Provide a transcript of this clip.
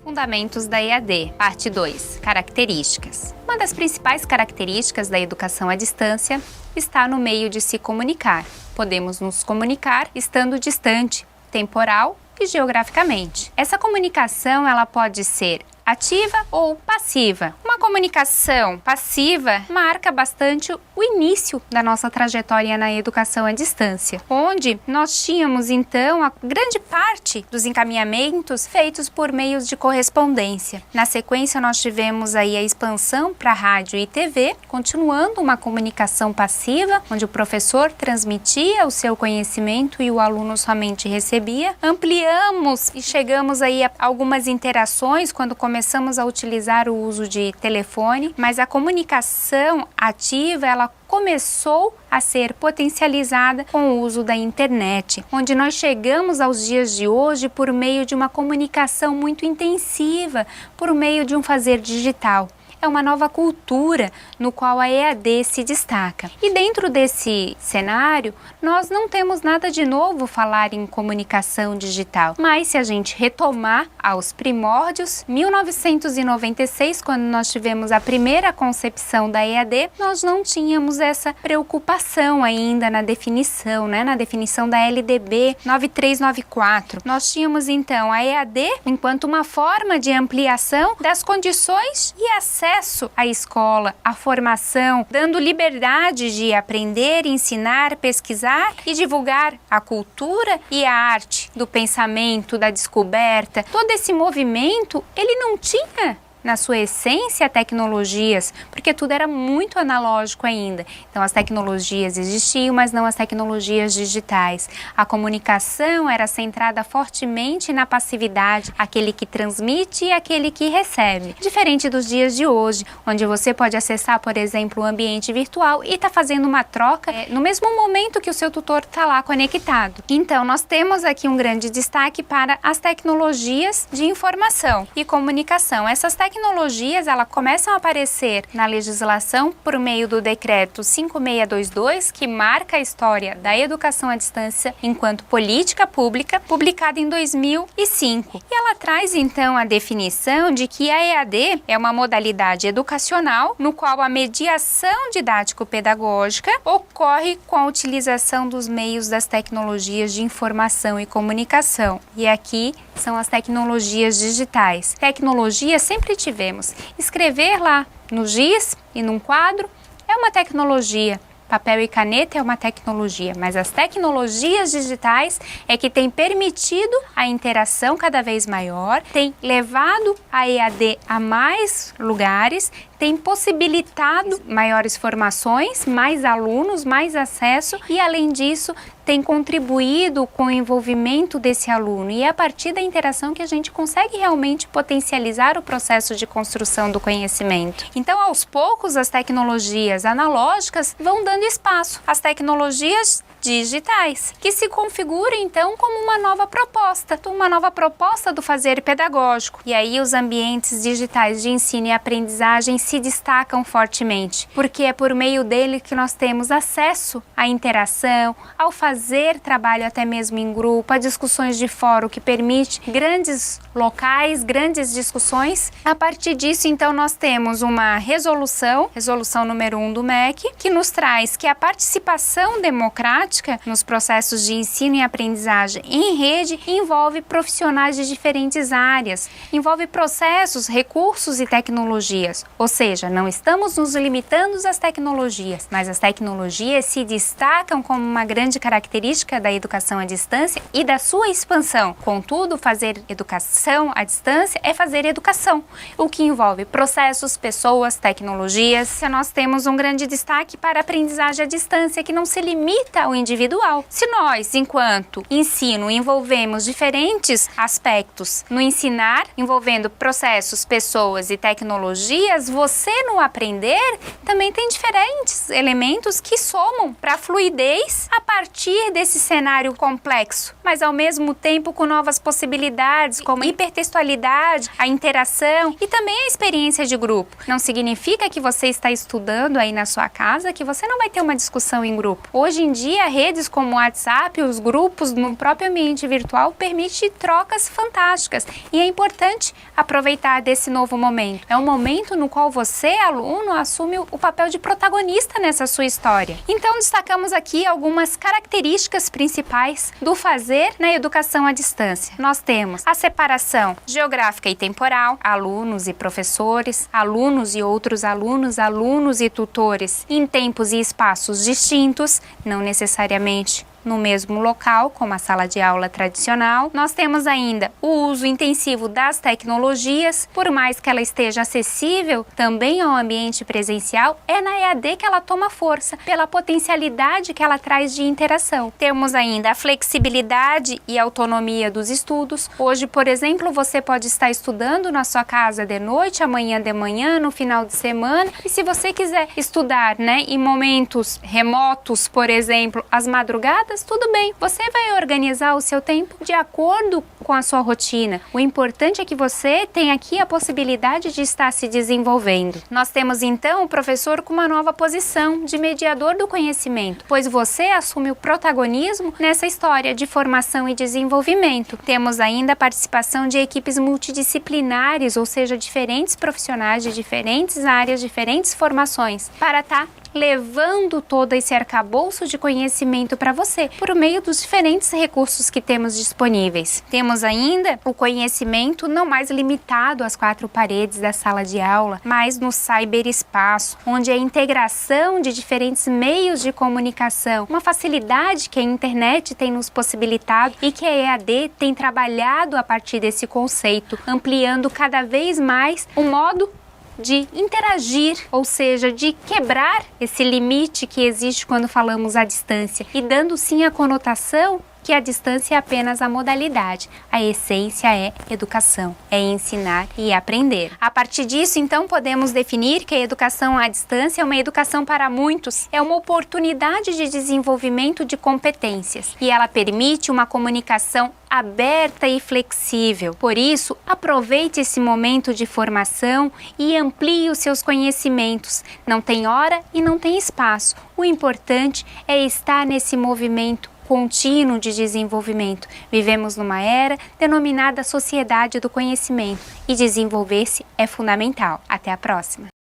Fundamentos da EAD, parte 2, características. Uma das principais características da educação à distância está no meio de se comunicar. Podemos nos comunicar estando distante, temporal e geograficamente. Essa comunicação ela pode ser ativa ou passiva. Uma comunicação passiva marca bastante o início da nossa trajetória na educação à distância, onde nós tínhamos então a grande parte dos encaminhamentos feitos por meios de correspondência. Na sequência nós tivemos aí a expansão para rádio e TV, continuando uma comunicação passiva, onde o professor transmitia o seu conhecimento e o aluno somente recebia. Ampliamos e chegamos aí a algumas interações quando começamos a utilizar o uso de telefone, mas a comunicação ativa, ela começou a ser potencializada com o uso da internet, onde nós chegamos aos dias de hoje por meio de uma comunicação muito intensiva, por meio de um fazer digital. É uma nova cultura no qual a EAD se destaca. E dentro desse cenário, nós não temos nada de novo falar em comunicação digital. Mas se a gente retomar aos primórdios, 1996, quando nós tivemos a primeira concepção da EAD, nós não tínhamos essa preocupação ainda na definição, na definição da LDB 9394. Nós tínhamos então a EAD enquanto uma forma de ampliação das condições e acesso à escola, à formação, dando liberdade de aprender, ensinar, pesquisar e divulgar a cultura e a arte do pensamento, da descoberta. Todo esse movimento, ele não tinha na sua essência tecnologias, porque tudo era muito analógico ainda. Então as tecnologias existiam, mas não as tecnologias digitais. A comunicação era centrada fortemente na passividade, aquele que transmite e aquele que recebe. Diferente dos dias de hoje, onde você pode acessar, por exemplo, o ambiente virtual e está fazendo uma troca no mesmo momento que o seu tutor está lá conectado. Então nós temos aqui um grande destaque para as tecnologias de informação e comunicação. Essas tecnologias, elas começam a aparecer na legislação por meio do decreto 5622, que marca a história da educação à distância enquanto política pública, publicada em 2005. E ela traz então a definição de que a EAD é uma modalidade educacional no qual a mediação didático-pedagógica ocorre com a utilização dos meios das tecnologias de informação e comunicação. E aqui são as tecnologias digitais. Tecnologia sempre tivemos. Escrever lá no giz e num quadro é uma tecnologia. Papel e caneta é uma tecnologia, mas as tecnologias digitais é que têm permitido a interação cada vez maior, tem levado a EAD a mais lugares, tem possibilitado maiores formações, mais alunos, mais acesso e, além disso, tem contribuído com o envolvimento desse aluno. E é a partir da interação que a gente consegue realmente potencializar o processo de construção do conhecimento. Então, aos poucos, as tecnologias analógicas vão dando espaço às tecnologias digitais, que se configuram então como uma nova proposta do fazer pedagógico. E aí os ambientes digitais de ensino e aprendizagem se destacam fortemente, porque é por meio dele que nós temos acesso à interação, ao fazer trabalho até mesmo em grupo, a discussões de fórum que permite grandes locais, grandes discussões. A partir disso, então, nós temos uma resolução número 1 do MEC, que nos traz que a participação democrática nos processos de ensino e aprendizagem em rede envolve profissionais de diferentes áreas, envolve processos, recursos e tecnologias. Ou seja, não estamos nos limitando às tecnologias, mas as tecnologias se destacam como uma grande característica da educação à distância e da sua expansão. Contudo, fazer educação à distância é fazer educação, o que envolve processos, pessoas, tecnologias. Nós temos um grande destaque para a aprendizagem à distância, que não se limita ao individual. Se nós, enquanto ensino, envolvemos diferentes aspectos no ensinar, envolvendo processos, pessoas e tecnologias, você no aprender também tem diferentes elementos que somam para a fluidez a partir partir desse cenário complexo, mas ao mesmo tempo com novas possibilidades, como a hipertextualidade, a interação e também a experiência de grupo. Não significa que você está estudando aí na sua casa que você não vai ter uma discussão em grupo. Hoje em dia, redes como o WhatsApp, os grupos no próprio ambiente virtual permitem trocas fantásticas e é importante aproveitar desse novo momento. É um momento no qual você, aluno, assume o papel de protagonista nessa sua história. Então, destacamos aqui algumas características principais do fazer na educação à distância. Nós temos a separação geográfica e temporal, alunos e professores, alunos e outros alunos, alunos e tutores em tempos e espaços distintos, não necessariamente no mesmo local, como a sala de aula tradicional. Nós temos ainda o uso intensivo das tecnologias, por mais que ela esteja acessível também ao ambiente presencial, é na EAD que ela toma força, pela potencialidade que ela traz de interação. Temos ainda a flexibilidade e autonomia dos estudos. Hoje, por exemplo, você pode estar estudando na sua casa de noite, amanhã de manhã, no final de semana, e se você quiser estudar, em momentos remotos, por exemplo, às madrugadas, tudo bem, você vai organizar o seu tempo de acordo com a sua rotina. O importante é que você tenha aqui a possibilidade de estar se desenvolvendo. Nós temos então o professor com uma nova posição de mediador do conhecimento, pois você assume o protagonismo nessa história de formação e desenvolvimento. Temos ainda a participação de equipes multidisciplinares, ou seja, diferentes profissionais de diferentes áreas, diferentes formações, para estar levando todo esse arcabouço de conhecimento para você, por meio dos diferentes recursos que temos disponíveis. Temos ainda o conhecimento não mais limitado às quatro paredes da sala de aula, mas no cyberespaço, onde a integração de diferentes meios de comunicação, uma facilidade que a internet tem nos possibilitado e que a EAD tem trabalhado a partir desse conceito, ampliando cada vez mais o modo de interagir, ou seja, de quebrar esse limite que existe quando falamos à distância e dando sim a conotação que a distância é apenas a modalidade. A essência é educação, é ensinar e aprender. A partir disso, então, podemos definir que a educação à distância é uma educação para muitos, é uma oportunidade de desenvolvimento de competências e ela permite uma comunicação aberta e flexível. Por isso, aproveite esse momento de formação e amplie os seus conhecimentos. Não tem hora e não tem espaço. O importante é estar nesse movimento contínuo de desenvolvimento. Vivemos numa era denominada sociedade do conhecimento e desenvolver-se é fundamental. Até a próxima!